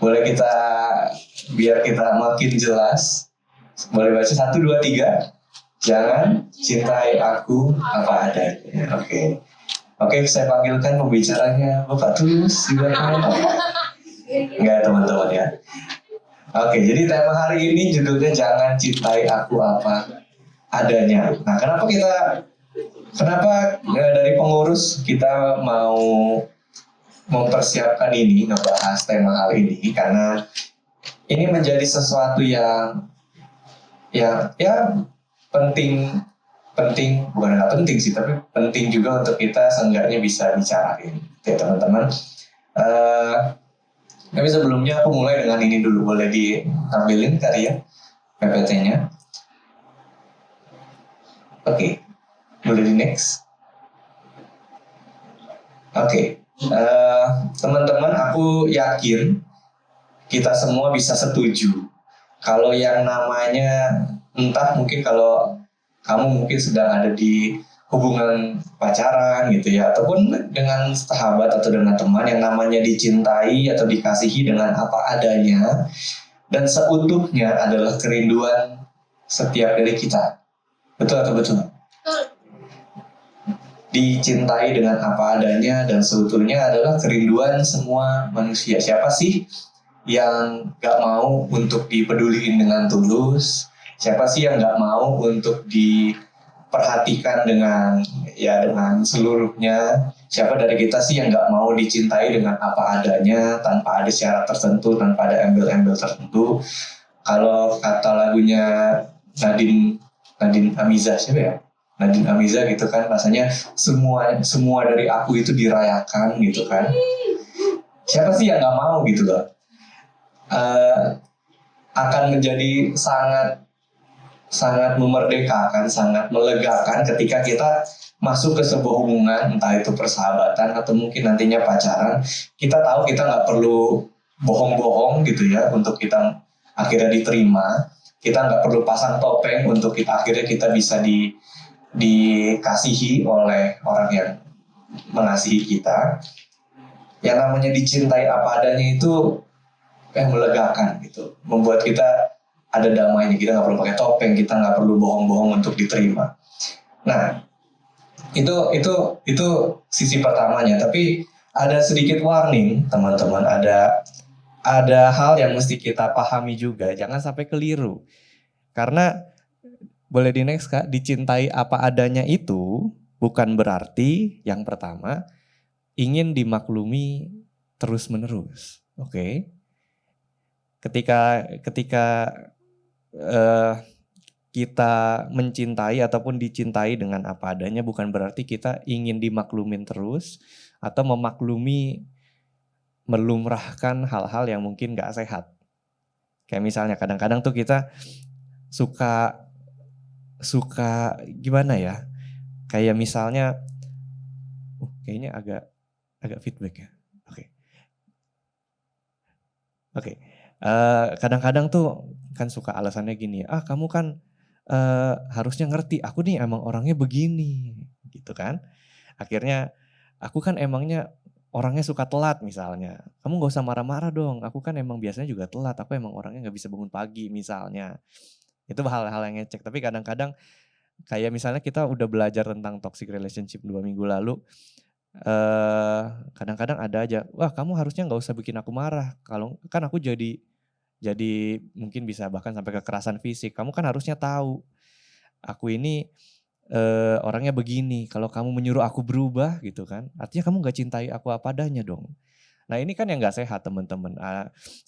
Boleh kita, biar kita makin jelas, boleh baca 1, 2, 3. Jangan cintai aku apa adanya. Oke, saya panggilkan pembicaranya Bapak Tulus juga. Enggak teman-teman ya. Oke, jadi tema hari ini judulnya jangan cintai aku apa adanya. Nah, kenapa dari pengurus kita mau mempersiapkan ini, ngebahas tema hal ini, karena ini menjadi sesuatu yang penting, bukan nggak penting sih, tapi penting juga untuk kita seenggaknya bisa bicarain, ya teman-teman. Tapi sebelumnya aku mulai dengan ini dulu, boleh ditampilin karya PPT-nya. Oke, boleh di next. Oke, teman-teman, aku yakin kita semua bisa setuju kalau yang namanya, entah mungkin kalau kamu mungkin sedang ada di hubungan pacaran gitu ya, ataupun dengan sahabat atau dengan teman, yang namanya dicintai atau dikasihi dengan apa adanya dan seutuhnya adalah kerinduan setiap dari kita. Betul atau betul? Dicintai dengan apa adanya dan seutuhnya adalah kerinduan semua manusia. Siapa sih yang gak mau untuk dipeduliin dengan tulus? Siapa sih yang gak mau untuk diperhatikan dengan seluruhnya? Siapa dari kita sih yang gak mau dicintai dengan apa adanya, tanpa ada syarat tertentu, tanpa ada embel-embel tertentu? Kalau kata lagunya Nadine Amiza, siapa ya? Nadine Amiza gitu kan, rasanya semua dari aku itu dirayakan gitu kan. Siapa sih yang gak mau gitu loh. Akan menjadi sangat memerdekakan, sangat melegakan ketika kita masuk ke sebuah hubungan, entah itu persahabatan atau mungkin nantinya pacaran. Kita tahu kita nggak perlu bohong-bohong gitu ya untuk kita akhirnya diterima. Kita nggak perlu pasang topeng untuk akhirnya kita bisa dikasihi oleh orang yang mengasihi kita. Yang namanya dicintai apa adanya itu melegakan gitu, membuat kita ada damainya. Kita nggak perlu pakai topeng, kita nggak perlu bohong-bohong untuk diterima. Nah, itu sisi pertamanya. Tapi ada sedikit warning, teman-teman. Ada hal yang mesti kita pahami juga, jangan sampai keliru. Karena boleh di next Kak, dicintai apa adanya itu bukan berarti yang pertama ingin dimaklumi terus-menerus. Oke. Ketika kita mencintai ataupun dicintai dengan apa adanya bukan berarti kita ingin dimaklumin terus atau memaklumi, melumrahkan hal-hal yang mungkin gak sehat. Kayak misalnya kadang-kadang tuh kita suka gimana ya? Kayak misalnya kayaknya agak feedback ya. Oke. Kadang-kadang tuh kan suka alasannya gini, kamu kan harusnya ngerti, aku nih emang orangnya begini, gitu kan. Akhirnya aku kan emangnya orangnya suka telat misalnya, kamu gak usah marah-marah dong, aku kan emang biasanya juga telat, aku emang orangnya gak bisa bangun pagi misalnya. Itu hal-hal yang ngecek, tapi kadang-kadang kayak misalnya kita udah belajar tentang toxic relationship 2 minggu lalu, kadang-kadang ada aja, wah kamu harusnya gak usah bikin aku marah, kalau kan aku jadi mungkin bisa bahkan sampai kekerasan fisik. Kamu kan harusnya tahu, aku ini orangnya begini. Kalau kamu menyuruh aku berubah gitu kan, artinya kamu gak cintai aku apa adanya dong. Nah ini kan yang gak sehat teman-teman.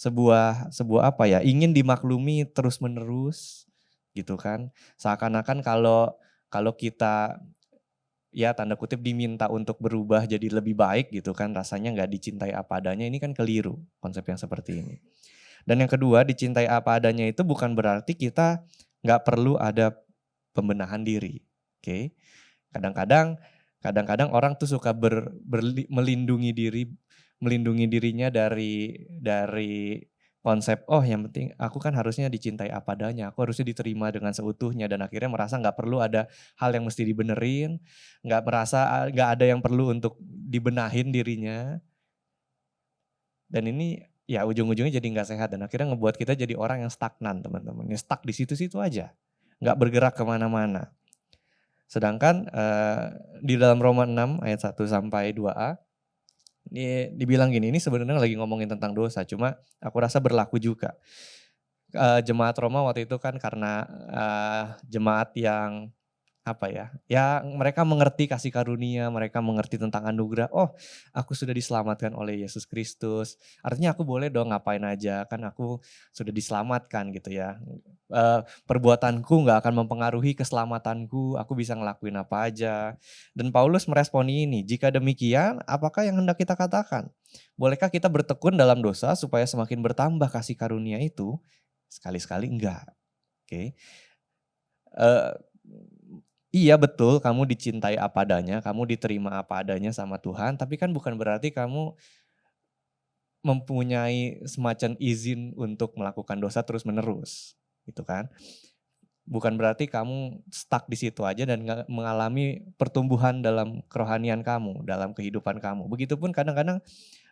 Sebuah apa ya, ingin dimaklumi terus menerus gitu kan. Seakan-akan kalau kita ya tanda kutip diminta untuk berubah jadi lebih baik gitu kan, rasanya gak dicintai apa adanya. Ini kan keliru konsep yang seperti ini. Dan yang kedua, dicintai apa adanya itu bukan berarti kita nggak perlu ada pembenahan diri. Oke. Kadang-kadang orang tuh suka melindungi dirinya dari konsep, yang penting aku kan harusnya dicintai apa adanya, aku harusnya diterima dengan seutuhnya, dan akhirnya merasa nggak perlu ada hal yang mesti dibenerin, nggak ada yang perlu untuk dibenahin dirinya. Dan ini ya ujung-ujungnya jadi nggak sehat dan akhirnya ngebuat kita jadi orang yang stagnan teman-teman. Yang stuck di situ-situ aja, nggak bergerak kemana-mana. Sedangkan di dalam Roma 6 ayat 1 sampai 2a, dibilang gini, ini sebenarnya lagi ngomongin tentang dosa, cuma aku rasa berlaku juga. Jemaat Roma waktu itu kan karena jemaat yang apa ya, ya mereka mengerti kasih karunia, mereka mengerti tentang anugerah. Oh, aku sudah diselamatkan oleh Yesus Kristus. Artinya aku boleh dong ngapain aja, kan aku sudah diselamatkan gitu ya. Perbuatanku gak akan mempengaruhi keselamatanku, aku bisa ngelakuin apa aja. Dan Paulus meresponi ini, jika demikian apakah yang hendak kita katakan? Bolehkah kita bertekun dalam dosa supaya semakin bertambah kasih karunia itu? Sekali-sekali enggak. Oke. Iya betul, kamu dicintai apa adanya, kamu diterima apa adanya sama Tuhan, tapi kan bukan berarti kamu mempunyai semacam izin untuk melakukan dosa terus-menerus, gitu kan. Bukan berarti kamu stuck di situ aja dan nggak mengalami pertumbuhan dalam kerohanian kamu, dalam kehidupan kamu. Begitupun kadang-kadang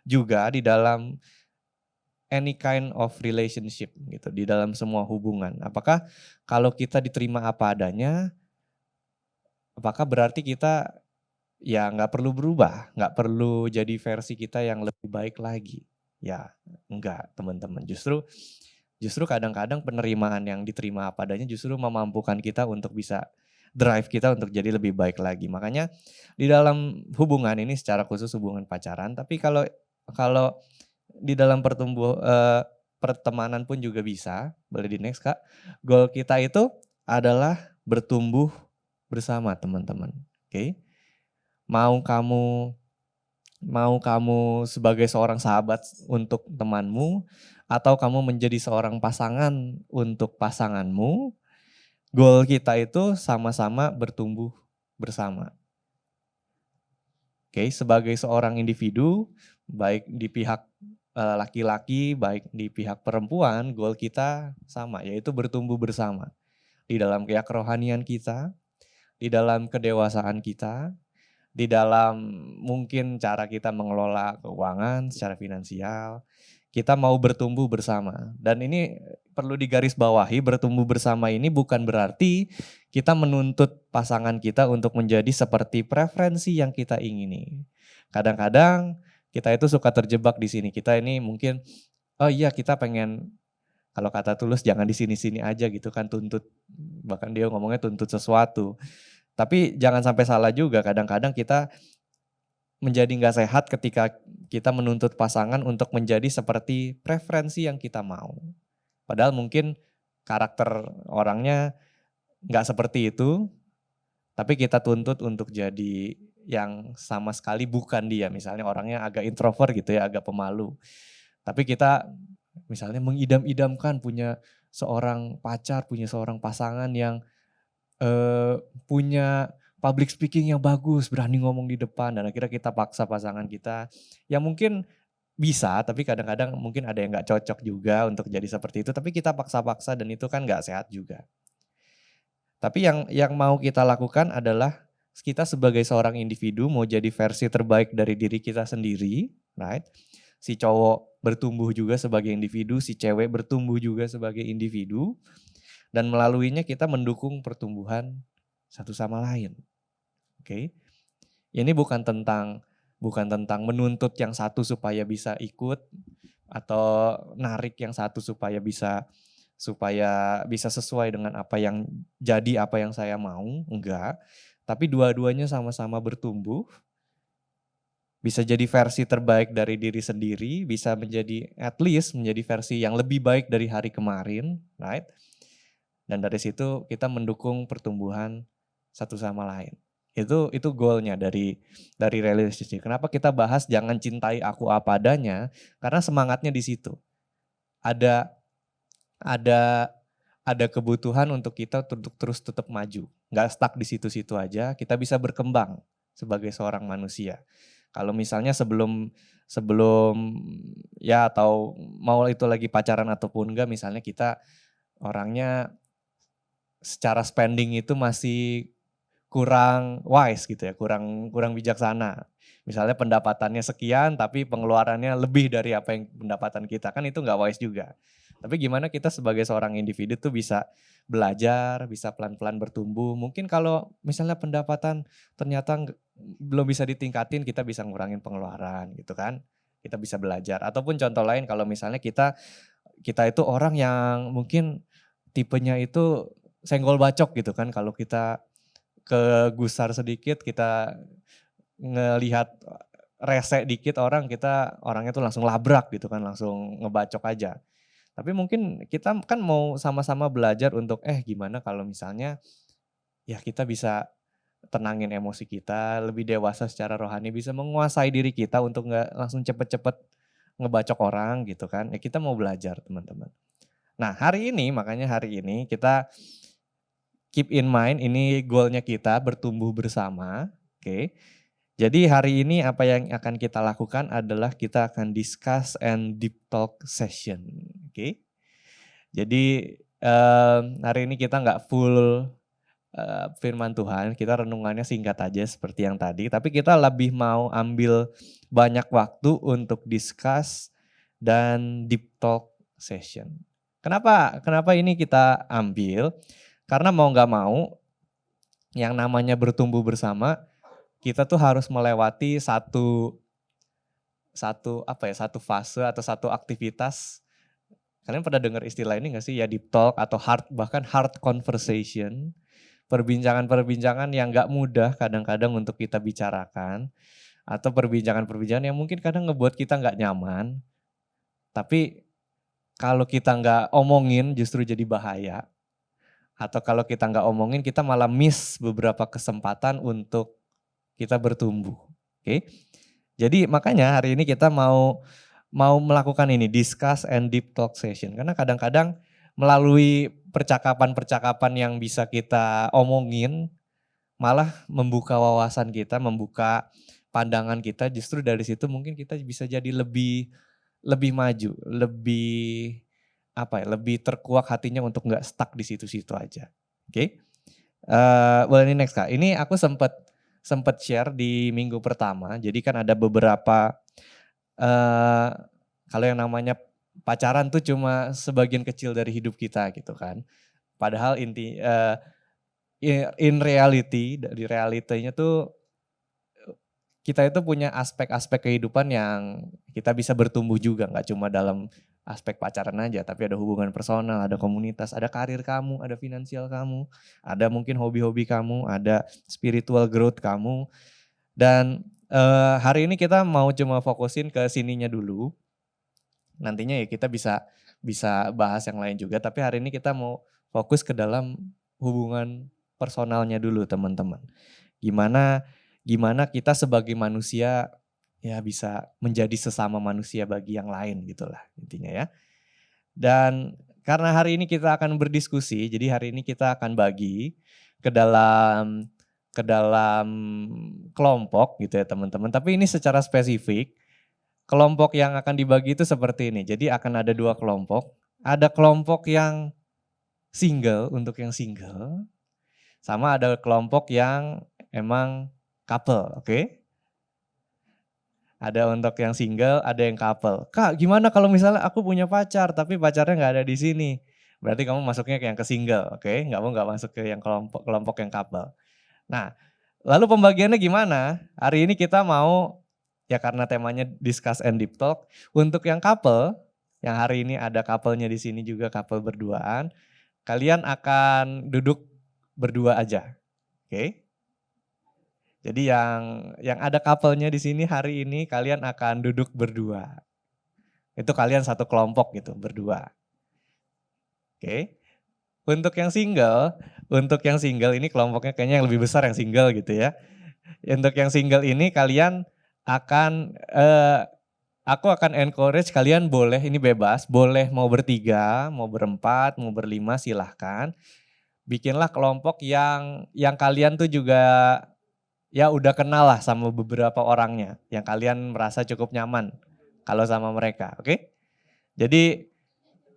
juga di dalam any kind of relationship gitu, di dalam semua hubungan. Apakah kalau kita diterima apa adanya, apakah berarti kita ya nggak perlu berubah, nggak perlu jadi versi kita yang lebih baik lagi? Ya enggak teman-teman, justru kadang-kadang penerimaan yang diterima apa adanya justru memampukan kita untuk bisa drive kita untuk jadi lebih baik lagi. Makanya di dalam hubungan ini secara khusus hubungan pacaran, tapi kalau kalau di dalam pertemanan pun juga bisa, boleh di next Kak. Goal kita itu adalah bertumbuh bersama teman-teman. Oke. Mau kamu sebagai seorang sahabat untuk temanmu atau kamu menjadi seorang pasangan untuk pasanganmu, goal kita itu sama-sama bertumbuh bersama. Oke, sebagai seorang individu, baik di pihak laki-laki, baik di pihak perempuan, goal kita sama, yaitu bertumbuh bersama. Di dalam kerohanian kita, di dalam kedewasaan kita, di dalam mungkin cara kita mengelola keuangan secara finansial, kita mau bertumbuh bersama. Dan ini perlu digarisbawahi, bertumbuh bersama ini bukan berarti kita menuntut pasangan kita untuk menjadi seperti preferensi yang kita ingini. Kadang-kadang kita itu suka terjebak di sini. Kita ini mungkin, oh iya kita pengen, kalau kata Tulus jangan di sini-sini aja gitu kan, tuntut, bahkan dia ngomongnya tuntut sesuatu. Tapi jangan sampai salah juga, kadang-kadang kita menjadi nggak sehat ketika kita menuntut pasangan untuk menjadi seperti preferensi yang kita mau. Padahal mungkin karakter orangnya nggak seperti itu, tapi kita tuntut untuk jadi yang sama sekali bukan dia. Misalnya orangnya agak introvert gitu ya, agak pemalu. Tapi kita misalnya mengidam-idamkan punya seorang pacar, punya seorang pasangan yang punya public speaking yang bagus, berani ngomong di depan, dan akhirnya kita paksa pasangan kita, yang mungkin bisa, tapi kadang-kadang mungkin ada yang nggak cocok juga untuk jadi seperti itu, tapi kita paksa-paksa dan itu kan nggak sehat juga. Tapi yang mau kita lakukan adalah kita sebagai seorang individu mau jadi versi terbaik dari diri kita sendiri, right? Si cowok bertumbuh juga sebagai individu, si cewek bertumbuh juga sebagai individu, dan melaluinya kita mendukung pertumbuhan satu sama lain. Oke. Ini bukan tentang menuntut yang satu supaya bisa ikut atau narik yang satu supaya bisa sesuai dengan apa yang saya mau, enggak. Tapi dua-duanya sama-sama bertumbuh, bisa jadi versi terbaik dari diri sendiri, bisa menjadi at least menjadi versi yang lebih baik dari hari kemarin, right? Dan dari situ kita mendukung pertumbuhan satu sama lain. Itu goalnya dari relationship. Kenapa kita bahas jangan cintai aku apa adanya? Karena semangatnya di situ. Ada ada ada kebutuhan untuk kita untuk terus tetap maju. Nggak stuck di situ-situ aja, kita bisa berkembang sebagai seorang manusia. Kalau misalnya sebelum ya atau mau itu lagi pacaran ataupun enggak, misalnya kita orangnya secara spending itu masih kurang wise gitu ya, kurang kurang bijaksana. Misalnya pendapatannya sekian tapi pengeluarannya lebih dari apa yang pendapatan kita, kan itu nggak wise juga. Tapi gimana kita sebagai seorang individu tuh bisa belajar, bisa pelan-pelan bertumbuh. Mungkin kalau misalnya pendapatan ternyata belum bisa ditingkatin, kita bisa ngurangin pengeluaran gitu kan. Kita bisa belajar. Ataupun contoh lain kalau misalnya kita kita itu orang yang mungkin tipenya itu senggol bacok gitu kan. Kalau kita kegusar sedikit, kita ngelihat rese dikit orang, kita orangnya tuh langsung labrak gitu kan, langsung ngebacok aja. Tapi mungkin kita kan mau sama-sama belajar untuk gimana kalau misalnya ya kita bisa tenangin emosi kita, lebih dewasa secara rohani, bisa menguasai diri kita untuk nggak langsung cepet-cepet ngebacok orang gitu kan. Ya kita mau belajar teman-teman. Nah hari ini, makanya hari ini kita keep in mind ini goalnya kita bertumbuh bersama. Oke. Jadi hari ini apa yang akan kita lakukan adalah kita akan discuss and deep talk session. Oke. Jadi hari ini kita nggak full firman Tuhan, kita renungannya singkat aja seperti yang tadi. Tapi kita lebih mau ambil banyak waktu untuk discuss dan deep talk session. Kenapa ini kita ambil? Karena mau nggak mau yang namanya bertumbuh bersama, kita tuh harus melewati satu fase atau satu aktivitas. Kalian pernah dengar istilah ini gak sih? Ya deep talk atau bahkan hard conversation. Perbincangan-perbincangan yang gak mudah kadang-kadang untuk kita bicarakan. Atau perbincangan-perbincangan yang mungkin kadang ngebuat kita gak nyaman. Tapi kalau kita gak omongin justru jadi bahaya. Atau kalau kita gak omongin kita malah miss beberapa kesempatan untuk kita bertumbuh. Oke. Jadi makanya hari ini kita mau melakukan ini, discuss and deep talk session. Karena kadang-kadang melalui percakapan-percakapan yang bisa kita omongin, malah membuka wawasan kita, membuka pandangan kita, justru dari situ mungkin kita bisa jadi lebih maju, lebih terkuak hatinya untuk nggak stuck di situ-situ aja. Oke. Boleh ini next Kak. Ini aku sempat share di minggu pertama. Jadi kan ada beberapa kalau yang namanya pacaran tuh cuma sebagian kecil dari hidup kita gitu kan. Padahal in reality, di realitanya tuh kita itu punya aspek-aspek kehidupan yang kita bisa bertumbuh juga. Gak cuma dalam aspek pacaran aja, tapi ada hubungan personal, ada komunitas, ada karir kamu, ada finansial kamu, ada mungkin hobi-hobi kamu, ada spiritual growth kamu. Dan hari ini kita mau cuma fokusin ke sininya dulu. Nantinya ya kita bisa bahas yang lain juga, tapi hari ini kita mau fokus ke dalam hubungan personalnya dulu teman-teman. Gimana kita sebagai manusia ya bisa menjadi sesama manusia bagi yang lain gitulah intinya ya. Dan karena hari ini kita akan berdiskusi, jadi hari ini kita akan bagi ke dalam kelompok gitu ya teman-teman. Tapi ini secara spesifik, kelompok yang akan dibagi itu seperti ini. Jadi akan ada 2 kelompok. Ada kelompok yang single, untuk yang single. Sama ada kelompok yang emang couple, oke? Ada untuk yang single, ada yang couple. Kak gimana kalau misalnya aku punya pacar tapi pacarnya gak ada di sini? Berarti kamu masuknya ke yang ke single, oke? Kamu gak masuk ke yang kelompok yang couple. Nah, lalu pembagiannya gimana? Hari ini kita mau, ya karena temanya discuss and deep talk, untuk yang couple, yang hari ini ada couple-nya di sini juga, couple berduaan, kalian akan duduk berdua aja. Oke? Jadi yang ada couple-nya di sini hari ini kalian akan duduk berdua. Itu kalian satu kelompok gitu, berdua. Oke? Untuk yang single ini kelompoknya kayaknya yang lebih besar yang single gitu ya. Untuk yang single ini kalian aku akan encourage kalian boleh, ini bebas, boleh mau bertiga, mau berempat, mau berlima silahkan. Bikinlah kelompok yang kalian tuh juga ya udah kenal lah sama beberapa orangnya. Yang kalian merasa cukup nyaman kalau sama mereka, oke? Jadi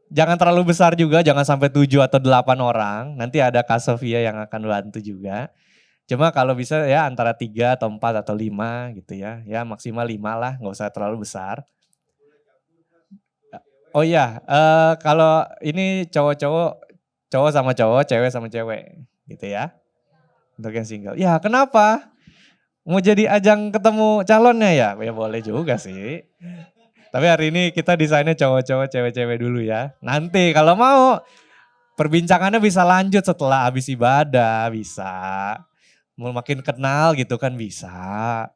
jangan terlalu besar juga, jangan sampai 7 atau 8 orang. Nanti ada Kak Sofia yang akan bantu juga. Cuma kalau bisa ya antara 3 atau 4 atau 5 gitu ya. Ya maksimal 5 lah, nggak usah terlalu besar. Oh iya, kalau ini cowok-cowok, cowok sama cowok, cewek sama cewek gitu ya. Untuk yang single. Ya kenapa? Mau jadi ajang ketemu calonnya ya? Ya boleh juga sih. Tapi hari ini kita desainnya cowok-cowok, cewek-cewek dulu ya. Nanti kalau mau perbincangannya bisa lanjut setelah habis ibadah, bisa. Mau makin kenal gitu kan bisa.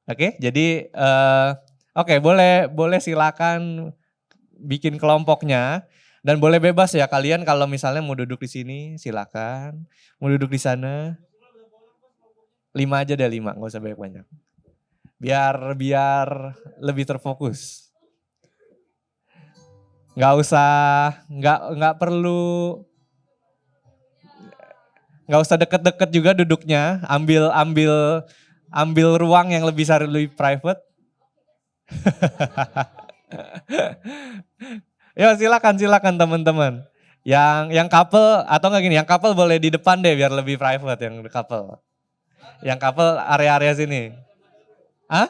Oke, jadi oke boleh silakan bikin kelompoknya dan boleh bebas ya kalian kalau misalnya mau duduk di sini silakan, mau duduk di sana 5 aja deh 5, nggak usah banyak-banyak. Biar lebih terfokus. Nggak usah, nggak usah deket-deket juga duduknya, ambil ruang yang lebih private. Ya silakan teman-teman. Yang couple atau enggak gini, yang couple boleh di depan deh biar lebih private yang couple. Yang couple area-area sini. Hah?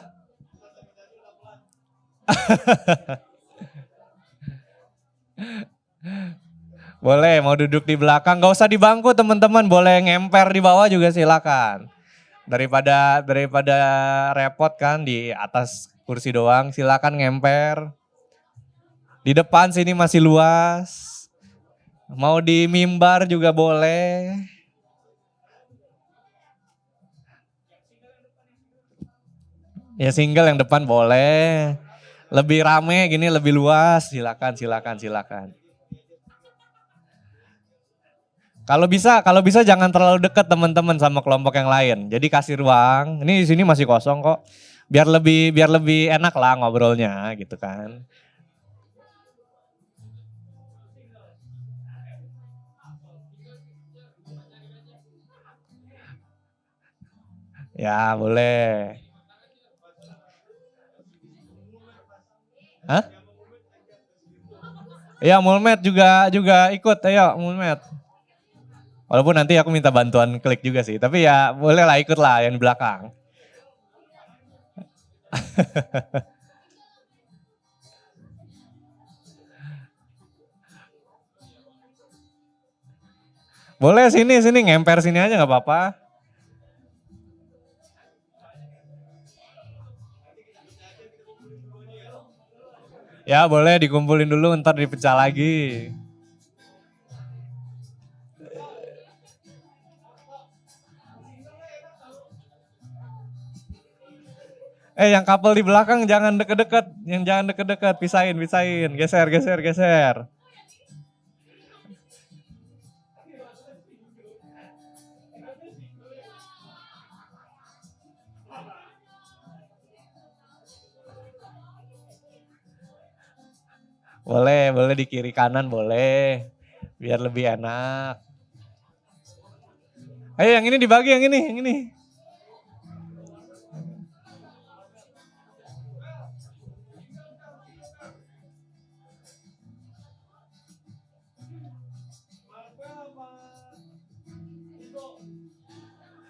Boleh mau duduk di belakang, gak usah di bangku teman-teman, boleh ngemper di bawah juga silakan. Daripada repot kan di atas kursi doang, silakan ngemper. Di depan sini masih luas. Mau di mimbar juga boleh. Ya single yang depan boleh. Lebih rame gini, lebih luas, silakan. Kalau bisa jangan terlalu dekat teman-teman sama kelompok yang lain. Jadi kasih ruang. Ini di sini masih kosong kok. Biar lebih enak lah ngobrolnya gitu kan. Ya boleh. Hah? Ya Mulmet juga ikut, ayo Mulmet. Walaupun nanti aku minta bantuan klik juga sih, tapi ya boleh lah ikut lah yang di belakang. Boleh sini ngemper sini aja nggak apa-apa. Ya boleh dikumpulin dulu ntar dipecah lagi. Yang couple di belakang jangan deket-deket, pisahin, geser. Boleh di kiri kanan boleh, biar lebih enak. Ayo yang ini dibagi, yang ini.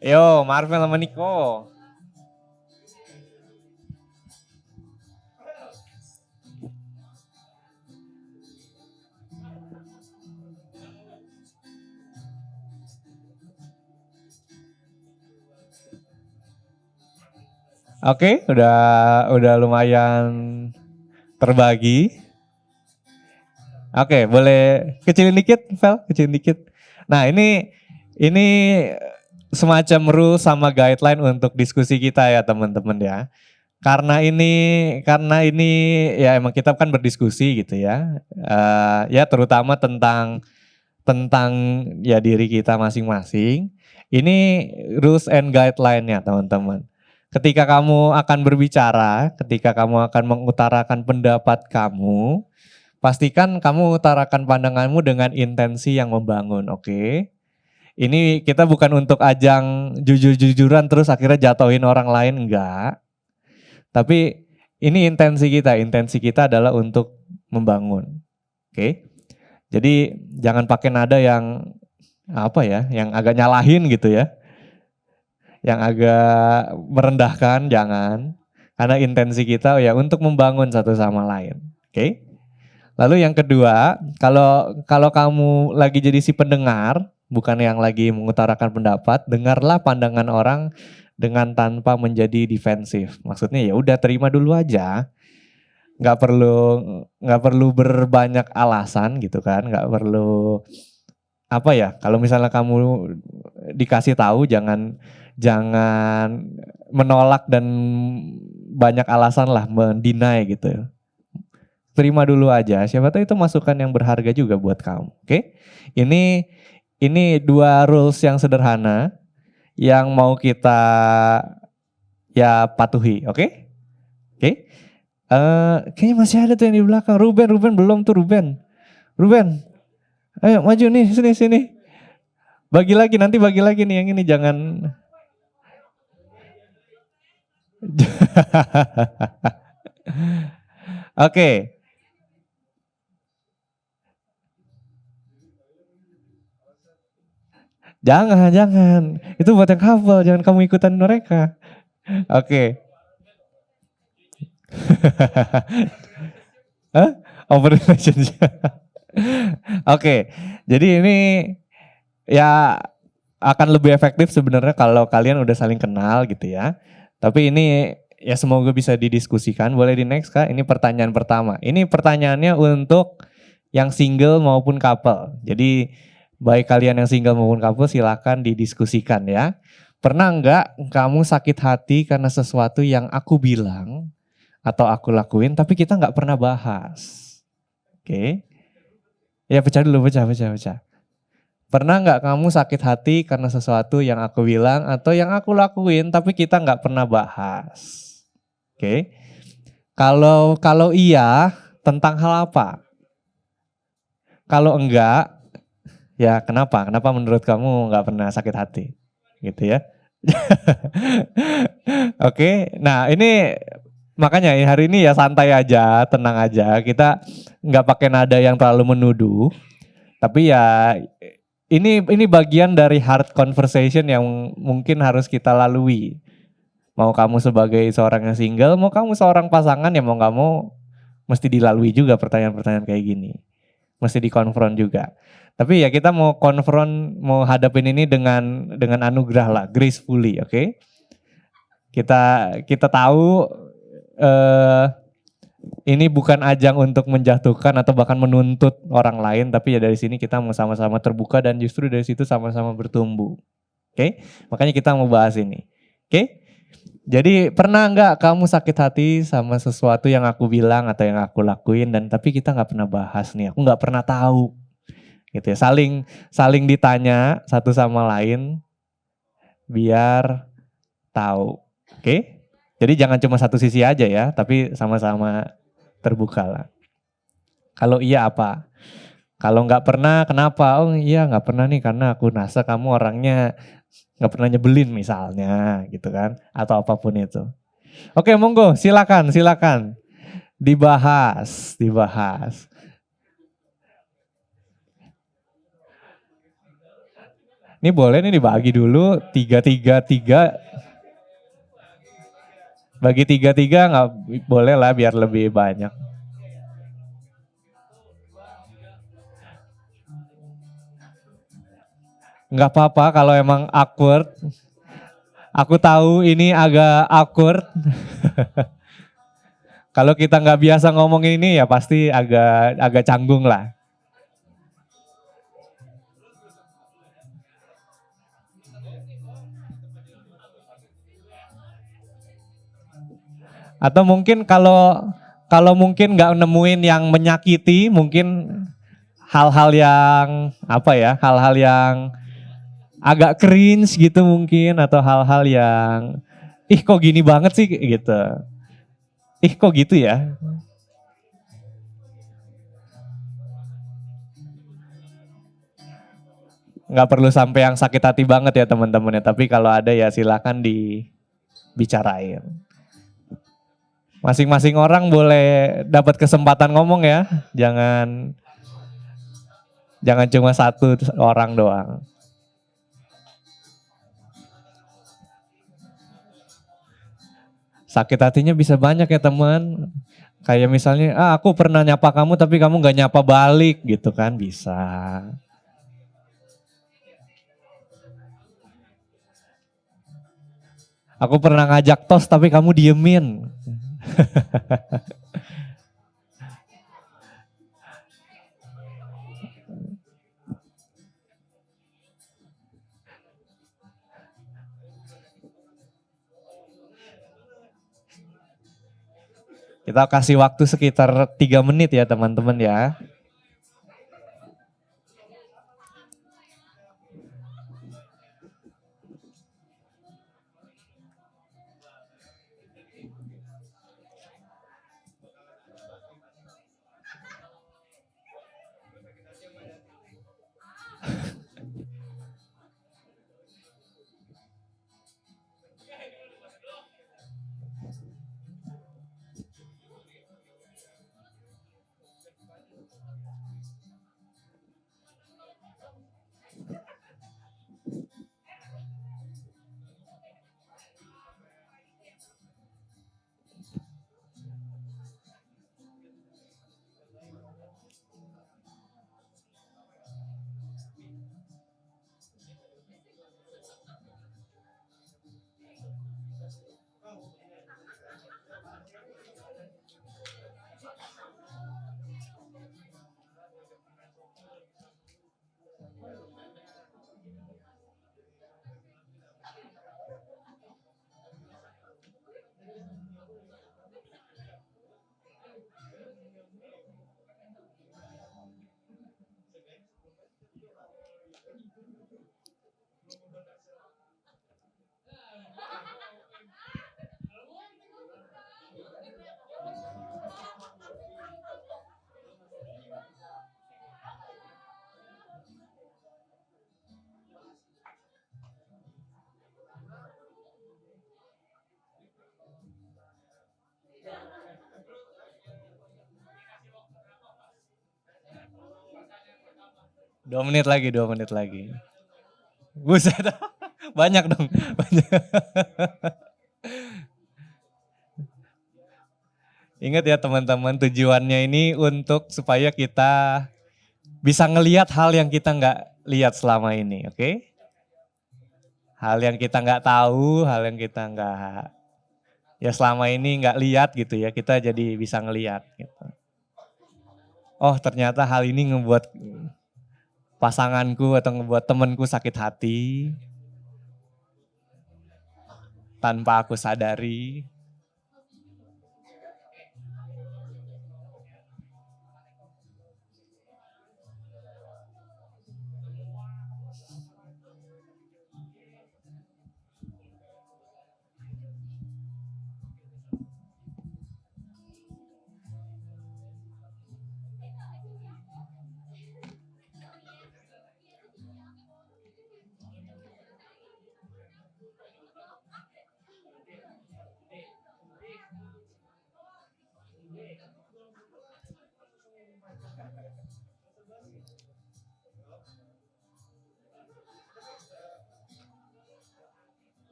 Yo, Marvel sama Nico. Oke, udah lumayan terbagi. Oke, boleh kecilin dikit, kecilin dikit. Nah, ini semacam rules sama guideline untuk diskusi kita ya, teman-teman ya. Karena ini ya emang kita kan berdiskusi gitu ya. Ya terutama tentang ya diri kita masing-masing. Ini rules and guideline-nya, teman-teman. Ketika kamu akan berbicara, ketika kamu akan mengutarakan pendapat kamu, pastikan kamu utarakan pandanganmu dengan intensi yang membangun, oke? Ini kita bukan untuk ajang jujur-jujuran terus akhirnya jatuhin orang lain, enggak. Tapi ini intensi kita adalah untuk membangun, oke? Jadi jangan pakai nada yang apa ya, yang agak nyalahin gitu ya. yang agak merendahkan, jangan. Karena intensi kita ya untuk membangun satu sama lain. Oke? Lalu yang kedua, kalau kalau kamu lagi jadi si pendengar, bukan yang lagi mengutarakan pendapat, dengarlah pandangan orang dengan tanpa menjadi defensif. Maksudnya ya udah terima dulu aja. Nggak perlu berbanyak alasan gitu kan, nggak perlu apa ya, kalau misalnya kamu dikasih tahu jangan jangan menolak dan banyak alasan lah, mendinai gitu. Terima dulu aja, siapa tahu itu masukan yang berharga juga buat kamu. Oke? Ini dua rules yang sederhana yang mau kita ya patuhi, oke? Oke? Kayaknya masih ada tuh yang di belakang. Ruben belum tuh Ruben. Ruben, ayo maju nih, sini. Bagi lagi, nanti bagi lagi nih yang ini, jangan. Oke. Jangan. Itu buat yang hafal, jangan kamu ikutan mereka. Oke. Hah? Open relationship. Oke. Jadi ini ya akan lebih efektif sebenarnya kalau kalian udah saling kenal gitu ya. Tapi ini ya semoga bisa didiskusikan. Boleh di next Kak? Ini pertanyaan pertama. Ini pertanyaannya untuk yang single maupun couple. Jadi baik kalian yang single maupun couple silakan didiskusikan ya. Pernah enggak kamu sakit hati karena sesuatu yang aku bilang atau aku lakuin tapi kita nggak pernah bahas? Oke. Ya pecah dulu, pecah. Pernah nggak kamu sakit hati karena sesuatu yang aku bilang atau yang aku lakuin tapi kita nggak pernah bahas? Oke. Kalau iya, tentang hal apa? Kalau enggak, ya kenapa? Kenapa menurut kamu nggak pernah sakit hati? Gitu ya. Oke, nah ini makanya hari ini ya santai aja, tenang aja. Kita nggak pakai nada yang terlalu menuduh. Tapi ya ini bagian dari hard conversation yang mungkin harus kita lalui. Mau kamu sebagai seorang yang single, mau kamu seorang pasangan ya mau nggak mau mesti dilalui juga pertanyaan-pertanyaan kayak gini. Mesti dikonfront juga. Tapi ya kita mau konfront, mau hadapin ini dengan anugerah lah, gracefully, oke? Kita tahu ini bukan ajang untuk menjatuhkan atau bahkan menuntut orang lain, tapi ya dari sini kita mau sama-sama terbuka dan justru dari situ sama-sama bertumbuh. Oke? Makanya kita mau bahas ini. Oke? Jadi pernah nggak kamu sakit hati sama sesuatu yang aku bilang atau yang aku lakuin dan tapi kita nggak pernah bahas nih, aku nggak pernah tahu. Gitu ya, saling ditanya satu sama lain biar tahu. Oke? Jadi jangan cuma satu sisi aja ya, tapi sama-sama terbuka lah. Kalau iya apa? Kalau nggak pernah kenapa? Oh iya nggak pernah nih karena aku rasa kamu orangnya nggak pernah nyebelin misalnya gitu kan. Atau apapun itu. Oke monggo silakan. Dibahas. Ini boleh nih dibagi dulu 3-3-3. Bagi 3-3 nggak boleh lah biar lebih banyak. Nggak apa-apa kalau emang awkward. Aku tahu ini agak awkward. Kalau kita nggak biasa ngomong ini ya pasti agak canggung lah. Atau mungkin kalau mungkin nggak nemuin yang menyakiti, mungkin hal-hal yang apa ya, hal-hal yang agak cringe gitu mungkin atau hal-hal yang ih kok gini banget sih gitu. Ih kok gitu ya. Nggak perlu sampai yang sakit hati banget ya teman-teman ya. Tapi kalau ada ya silakan dibicarain. Masing-masing orang boleh dapat kesempatan ngomong ya. Jangan cuma satu orang doang. Sakit hatinya bisa banyak ya teman. Kayak misalnya, aku pernah nyapa kamu tapi kamu gak nyapa balik gitu kan, bisa. Aku pernah ngajak tos tapi kamu diemin. Kita kasih waktu sekitar 3 menit ya teman-teman ya. Dua menit lagi. Buset, banyak dong. Banyak. Ingat ya teman-teman, tujuannya ini untuk supaya kita bisa ngelihat hal yang kita nggak lihat selama ini, oke? Hal yang kita nggak tahu, hal yang kita nggak, ya selama ini nggak lihat gitu ya, kita jadi bisa ngelihat gitu. Oh ternyata hal ini ngebuat pasanganku atau ngebuat temanku sakit hati tanpa aku sadari.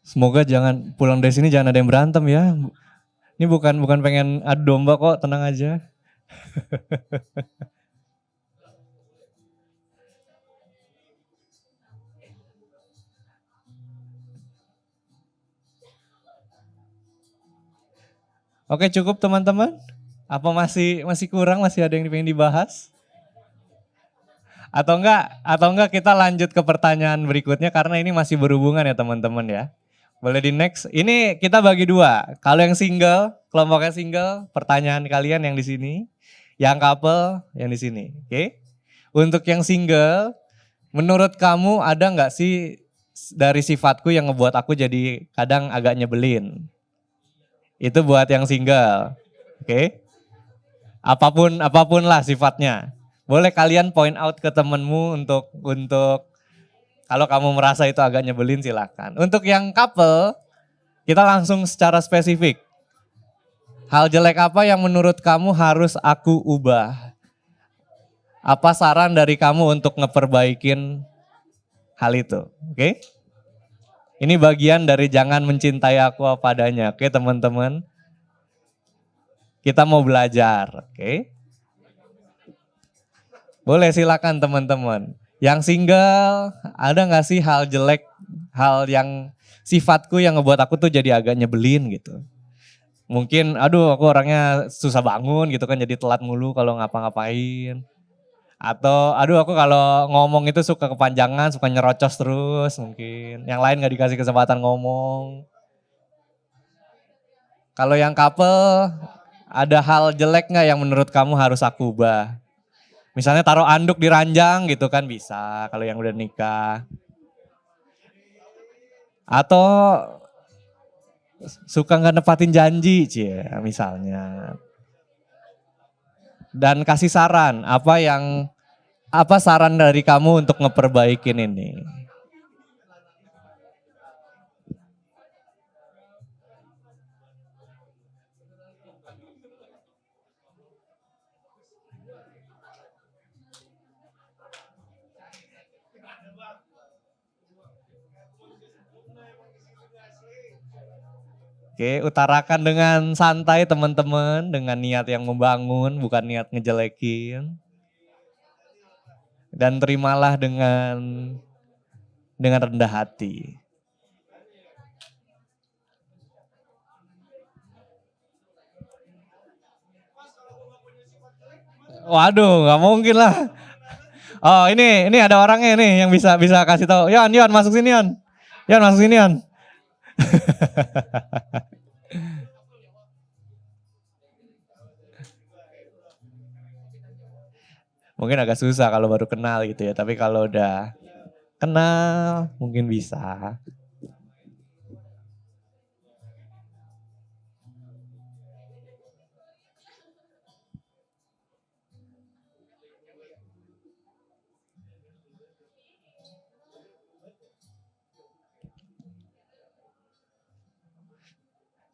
Semoga jangan pulang dari sini jangan ada yang berantem ya. Ini bukan pengen adu domba kok, tenang aja. Oke cukup teman-teman. Apa masih kurang, masih ada yang pengen dibahas? Atau enggak kita lanjut ke pertanyaan berikutnya karena ini masih berhubungan ya teman-teman ya. Boleh di next. Ini kita bagi dua. Kalau yang single, kelompoknya single, pertanyaan kalian yang di sini. Yang couple, yang di sini. Oke. Untuk yang single, menurut kamu ada nggak sih dari sifatku yang ngebuat aku jadi kadang agak nyebelin? Itu buat yang single. Oke. Apapun lah sifatnya. Boleh kalian point out ke temenmu untuk kalau kamu merasa itu agak nyebelin silakan. Untuk yang couple, kita langsung secara spesifik. Hal jelek apa yang menurut kamu harus aku ubah? Apa saran dari kamu untuk ngeperbaikin hal itu? Oke? Ini bagian dari jangan mencintai aku apa adanya. Oke teman-teman. Kita mau belajar. Oke. Boleh silakan teman-teman. Yang single, ada gak sih hal jelek, hal yang sifatku yang ngebuat aku tuh jadi agak nyebelin gitu. Mungkin aduh aku orangnya susah bangun gitu kan, jadi telat mulu kalau ngapa-ngapain. Atau aduh aku kalau ngomong itu suka kepanjangan, suka nyerocos terus mungkin. Yang lain gak dikasih kesempatan ngomong. Kalau yang couple, ada hal jelek gak yang menurut kamu harus aku ubah? Misalnya taruh anduk di ranjang gitu kan bisa kalau yang udah nikah. Atau suka nggak nepatin janji, cie misalnya. Dan kasih saran, apa saran dari kamu untuk ngeperbaikin ini? Oke, utarakan dengan santai teman-teman, dengan niat yang membangun, bukan niat ngejelekin. Dan terimalah dengan rendah hati. Waduh, nggak mungkin lah. Oh, ini ada orangnya nih yang bisa bisa kasih tahu. Yon, masuk sini Yon. Yon, masuk sini Yon. Mungkin agak susah kalau baru kenal gitu ya, tapi kalau udah kenal mungkin bisa.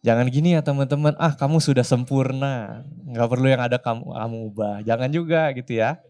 Jangan gini ya teman-teman, ah kamu sudah sempurna, nggak perlu yang ada kamu ubah. Jangan juga gitu ya.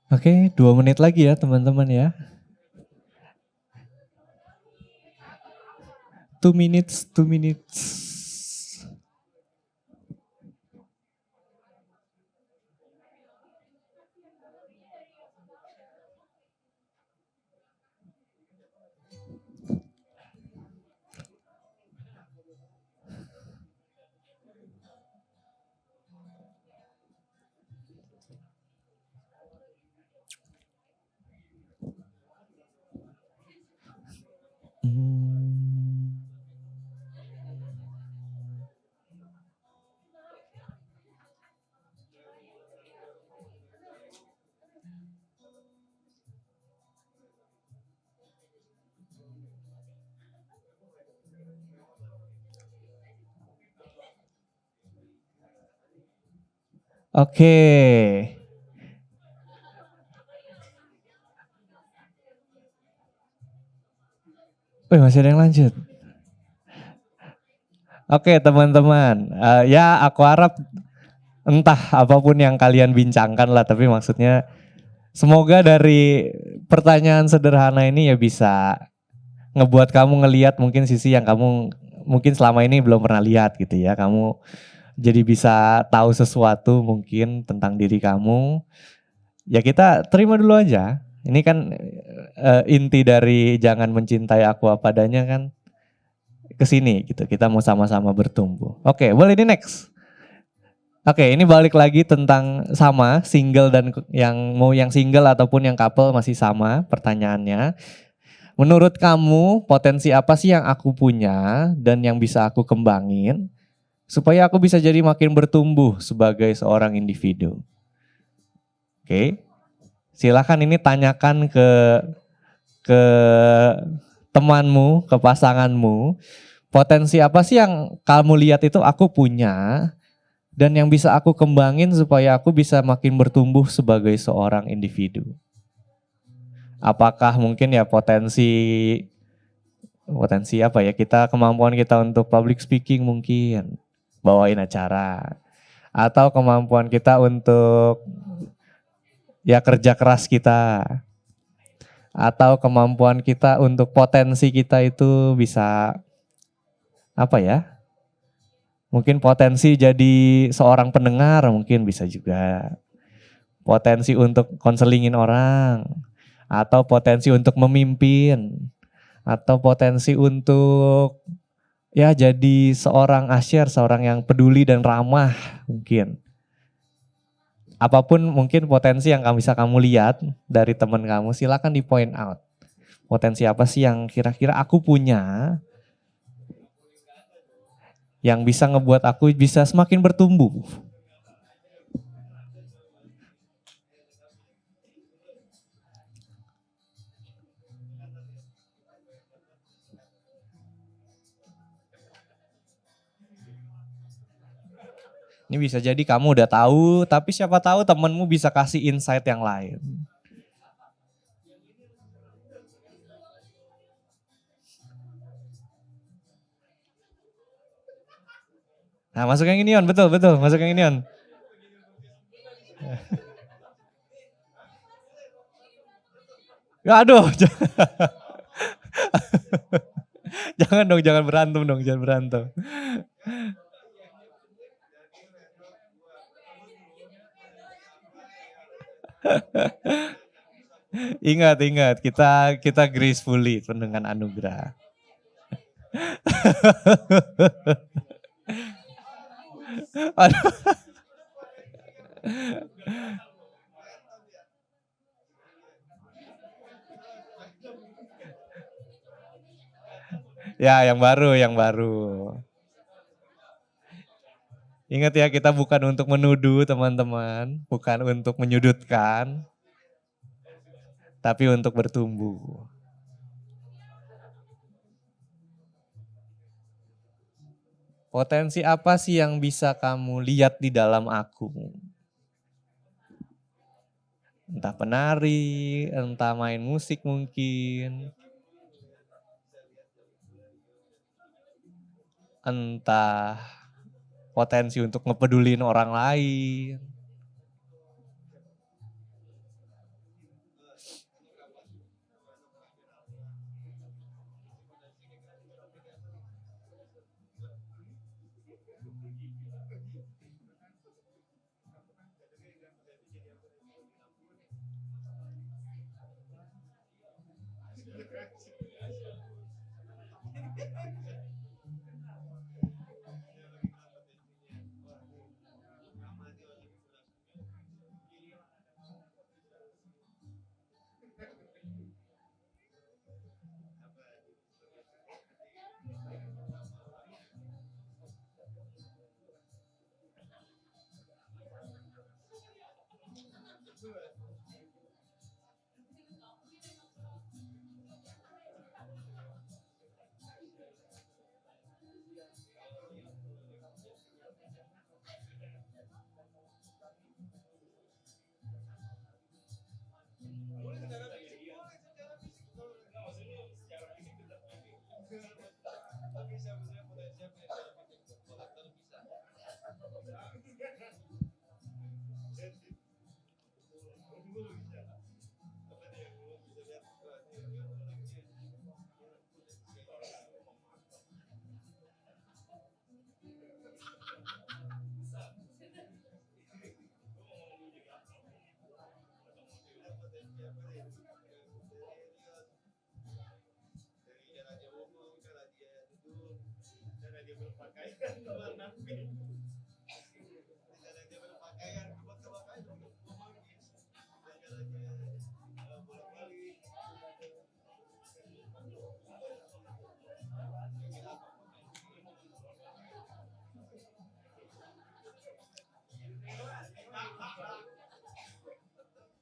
Oke, 2 menit lagi ya teman-teman ya. 2 minutes, 2 minutes. Oke. Wih, masih ada yang lanjut. Oke teman-teman, ya aku harap entah apapun yang kalian bincangkan lah, tapi maksudnya semoga dari pertanyaan sederhana ini ya bisa ngebuat kamu ngelihat mungkin sisi yang kamu mungkin selama ini belum pernah lihat gitu ya. Kamu jadi bisa tahu sesuatu mungkin tentang diri kamu. Ya kita terima dulu aja. Ini kan inti dari jangan mencintai aku apa adanya kan ke sini gitu. Kita mau sama-sama bertumbuh. Oke, boleh di next. Oke, ini balik lagi tentang sama single dan yang mau yang single ataupun yang couple masih sama pertanyaannya. Menurut kamu potensi apa sih yang aku punya dan yang bisa aku kembangin supaya aku bisa jadi makin bertumbuh sebagai seorang individu? Oke, silakan ini tanyakan ke temanmu, ke pasanganmu. Potensi apa sih yang kamu lihat itu aku punya dan yang bisa aku kembangin supaya aku bisa makin bertumbuh sebagai seorang individu. Apakah mungkin ya potensi apa ya, kita kemampuan kita untuk public speaking mungkin, bawain acara. Atau kemampuan kita untuk ya kerja keras kita. Atau kemampuan kita untuk potensi kita itu bisa apa ya, mungkin potensi jadi seorang pendengar mungkin bisa juga. Potensi untuk konselingin orang. Atau potensi untuk memimpin. Atau potensi untuk ya jadi seorang asyir, seorang yang peduli dan ramah mungkin. Apapun mungkin potensi yang bisa kamu lihat dari teman kamu, silakan di point out. Potensi apa sih yang kira-kira aku punya yang bisa ngebuat aku bisa semakin bertumbuh. Ini bisa jadi kamu udah tahu, tapi siapa tahu temenmu bisa kasih insight yang lain. Nah, masuk yang ini On, betul, betul, masuk yang ini On. Ya, aduh, jangan dong, jangan berantem dong, jangan berantem. Ingat, ingat, kita gracefully dengan anugerah. Aduh. Ya, yang baru, yang baru. Ingat ya, kita bukan untuk menuduh teman-teman, bukan untuk menyudutkan, tapi untuk bertumbuh. Potensi apa sih yang bisa kamu lihat di dalam aku? Entah penari, entah main musik mungkin. Entah potensi untuk ngepedulin orang lain.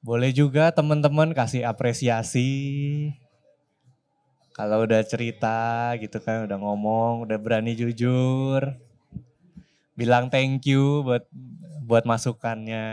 Boleh juga teman-teman kasih apresiasi. Kalau udah cerita gitu kan, udah ngomong, udah berani jujur. Bilang thank you buat masukannya.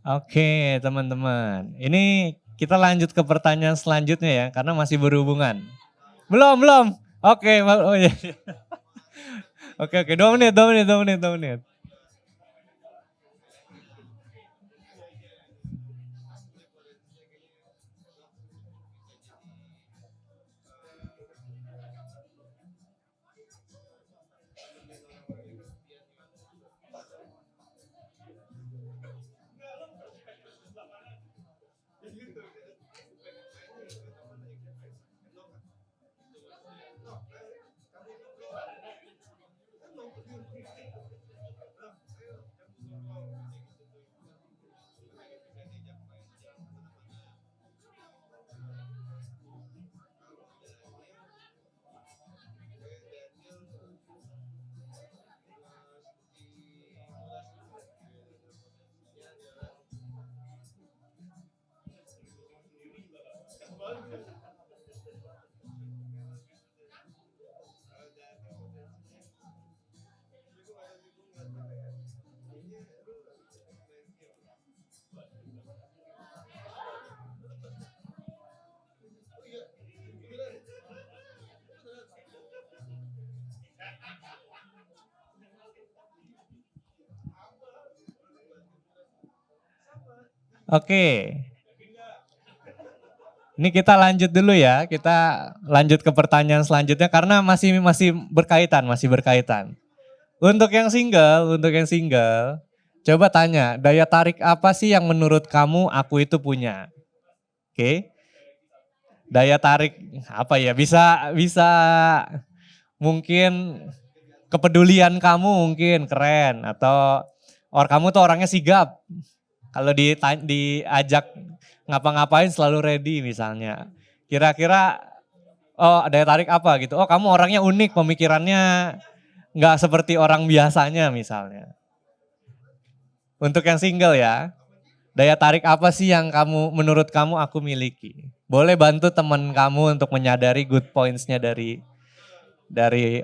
Oke teman-teman, ini kita lanjut ke pertanyaan selanjutnya ya, karena masih berhubungan. Belum, belum. Oke, oh iya. Oke, 2 menit, 2 menit, 2 menit, 2 menit. Oke. Ini kita lanjut dulu ya, kita lanjut ke pertanyaan selanjutnya karena masih masih berkaitan, masih berkaitan. Untuk yang single, coba tanya, daya tarik apa sih yang menurut kamu aku itu punya? Oke. Daya tarik apa ya? Bisa bisa mungkin kepedulian kamu mungkin keren atau kamu tuh orangnya sigap. Kalau diajak ngapa-ngapain selalu ready misalnya. Kira-kira daya tarik apa gitu. Oh kamu orangnya unik, pemikirannya nggak seperti orang biasanya misalnya. Untuk yang single ya, daya tarik apa sih yang menurut kamu aku miliki? Boleh bantu teman kamu untuk menyadari good points-nya dari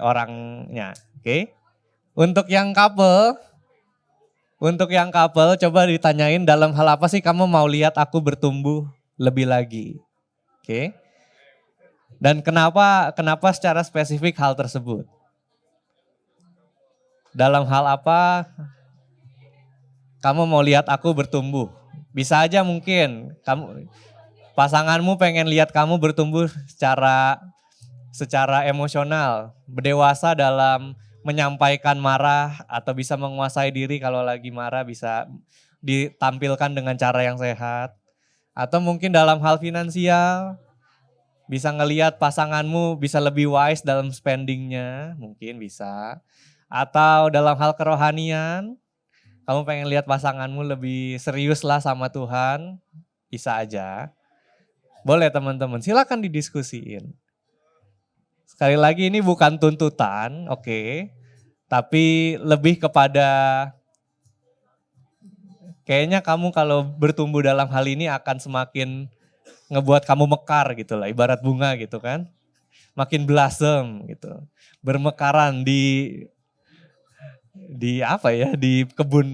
orangnya. Oke. Untuk yang couple coba ditanyain dalam hal apa sih kamu mau lihat aku bertumbuh lebih lagi. Oke. Dan kenapa secara spesifik hal tersebut? Dalam hal apa kamu mau lihat aku bertumbuh? Bisa aja mungkin pasanganmu pengen lihat kamu bertumbuh secara emosional, berdewasa dalam menyampaikan marah atau bisa menguasai diri kalau lagi marah bisa ditampilkan dengan cara yang sehat. Atau mungkin dalam hal finansial, bisa ngelihat pasanganmu bisa lebih wise dalam spendingnya, mungkin bisa. Atau dalam hal kerohanian, kamu pengen lihat pasanganmu lebih serius lah sama Tuhan, bisa aja. Boleh teman-teman, silakan didiskusiin. Sekali lagi ini bukan tuntutan, oke. Tapi lebih kepada kayaknya kamu kalau bertumbuh dalam hal ini akan semakin ngebuat kamu mekar gitu lah, ibarat bunga gitu kan. Makin blossom gitu. Bermekaran di apa ya, di kebun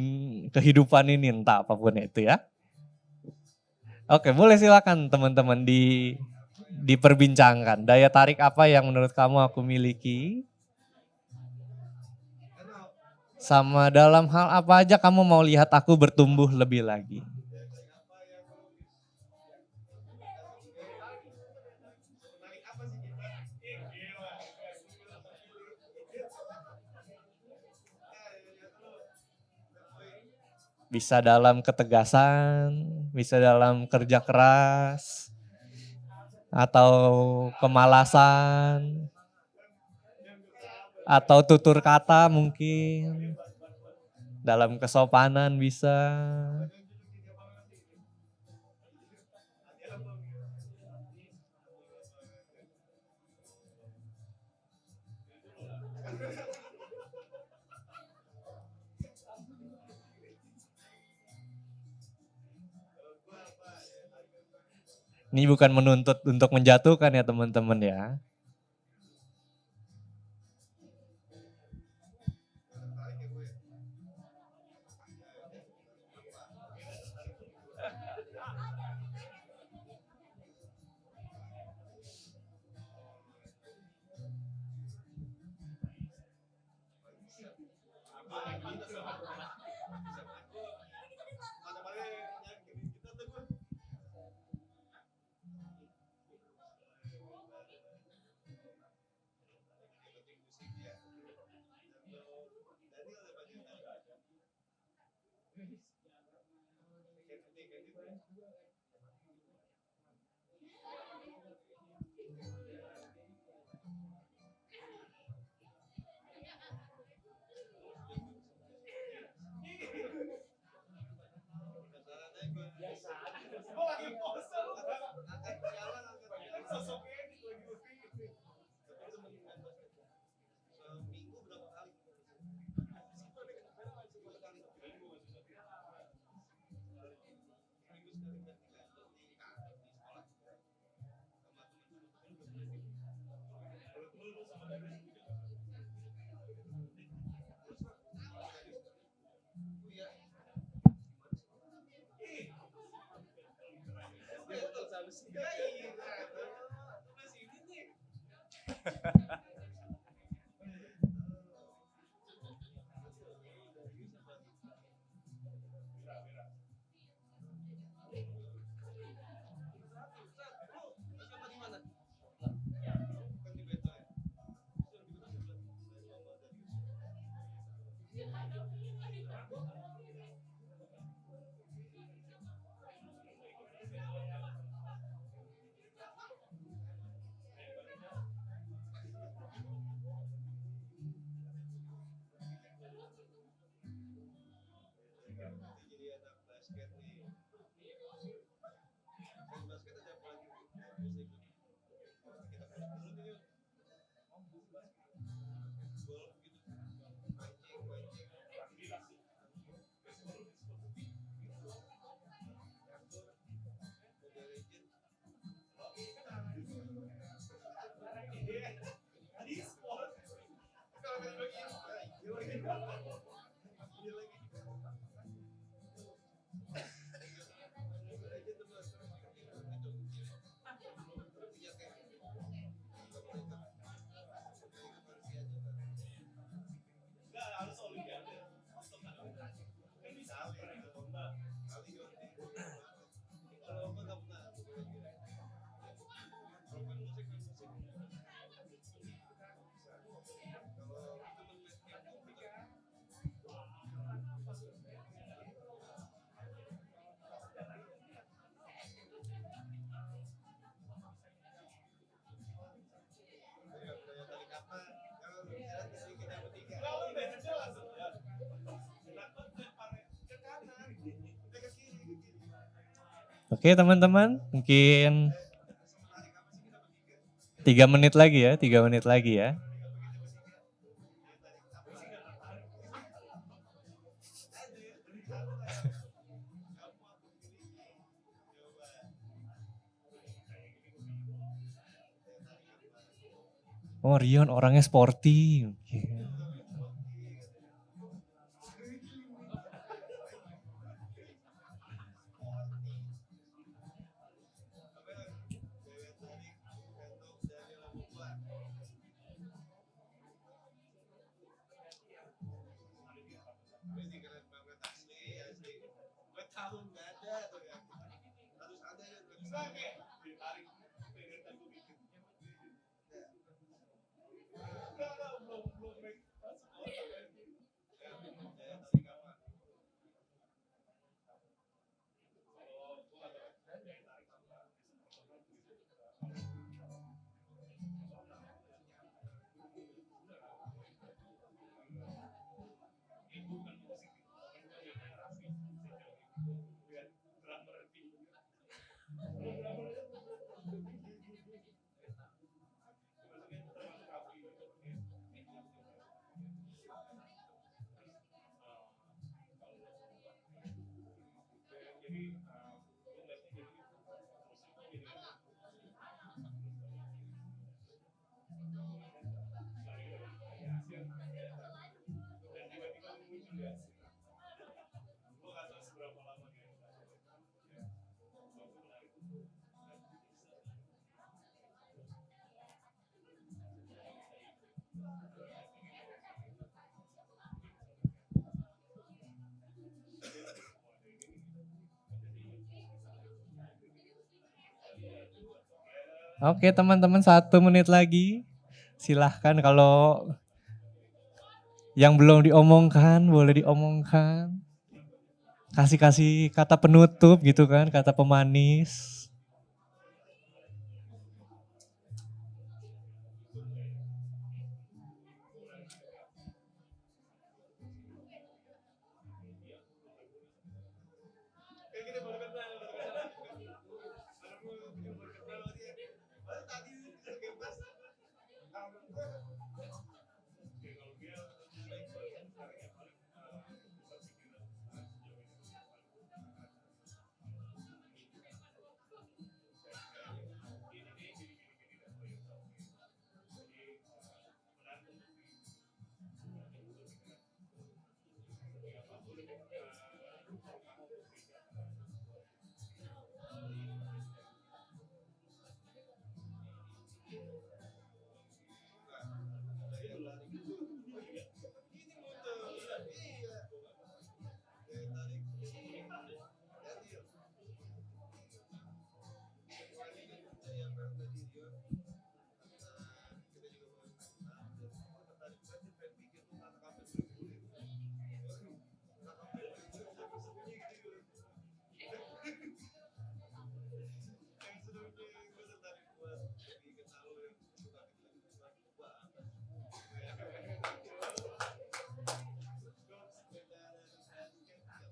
kehidupan ini entah apapun itu ya. Oke, boleh silakan teman-teman diperbincangkan. Daya tarik apa yang menurut kamu aku miliki? Sama dalam hal apa aja kamu mau lihat aku bertumbuh lebih lagi? Bisa dalam ketegasan, bisa dalam kerja keras, atau kemalasan, atau tutur kata mungkin, dalam kesopanan bisa. Ini bukan menuntut untuk menjatuhkan ya teman-teman ya. Oke teman-teman, mungkin 3 menit lagi ya, 3 menit lagi ya. Oh Rion orangnya sporty. Oke teman-teman 1 menit lagi. Silahkan kalau yang belum diomongkan boleh diomongkan. Kasih-kasih kata penutup gitu kan, kata pemanis.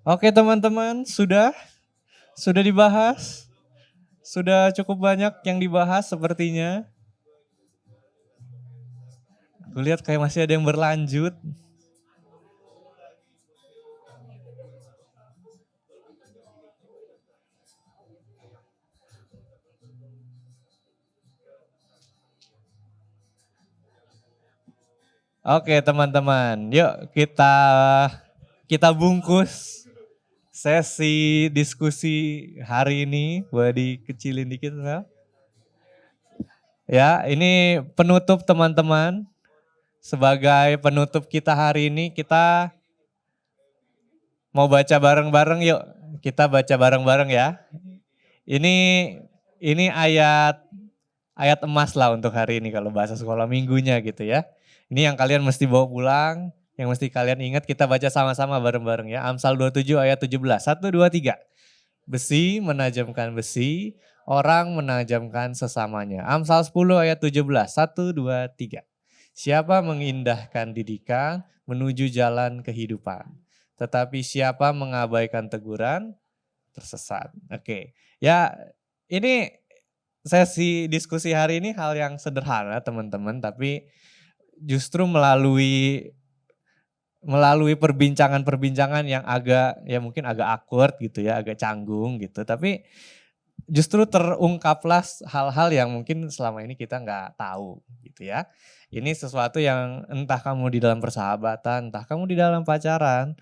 Oke teman-teman, sudah dibahas. Sudah cukup banyak yang dibahas sepertinya. Aku lihat kayak masih ada yang berlanjut. Oke teman-teman, yuk kita bungkus sesi diskusi hari ini. Boleh dikecilin dikit ya. Ya, ini penutup teman-teman. Sebagai penutup kita hari ini, kita mau baca bareng-bareng yuk. Kita baca bareng-bareng ya. Ini ayat emas lah untuk hari ini kalau bahasa sekolah minggunya gitu ya. Ini yang kalian mesti bawa pulang, yang mesti kalian ingat, kita baca sama-sama bareng-bareng ya. Amsal 27 ayat 17. 1, 2, 3. Besi menajamkan besi, orang menajamkan sesamanya. Amsal 10 ayat 17. 1, 2, 3. Siapa mengindahkan didikan menuju jalan kehidupan. Tetapi siapa mengabaikan teguran tersesat. Oke. Ya, ini sesi diskusi hari ini hal yang sederhana teman-teman, tapi justru melalui perbincangan-perbincangan yang agak ya mungkin agak awkward gitu ya, agak canggung gitu. Tapi justru terungkaplah hal-hal yang mungkin selama ini kita nggak tahu gitu ya. Ini sesuatu yang entah kamu di dalam persahabatan, entah kamu di dalam pacaran,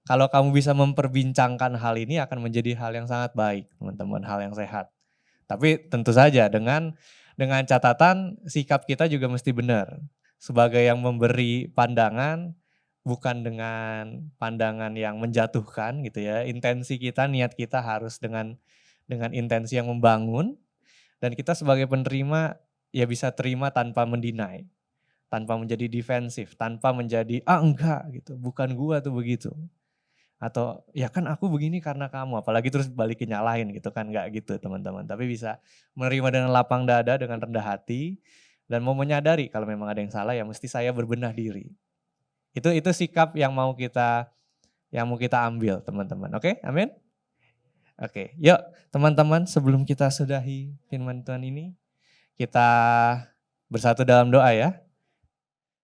kalau kamu bisa memperbincangkan hal ini akan menjadi hal yang sangat baik teman-teman, hal yang sehat. Tapi tentu saja dengan catatan sikap kita juga mesti benar. Sebagai yang memberi pandangan, bukan dengan pandangan yang menjatuhkan gitu ya. Intensi kita, niat kita harus dengan intensi yang membangun. Dan kita sebagai penerima ya bisa terima tanpa mendinai. Tanpa menjadi defensif, tanpa menjadi enggak gitu, bukan gua tuh begitu. Atau ya kan aku begini karena kamu, apalagi terus balikin nyalahin gitu kan, nggak gitu teman-teman. Tapi bisa menerima dengan lapang dada, dengan rendah hati, dan mau menyadari kalau memang ada yang salah ya mesti saya berbenah diri. Itu sikap yang mau kita ambil teman-teman. Oke, amin? Oke, yuk teman-teman sebelum kita sudahi firman Tuhan ini, kita bersatu dalam doa ya.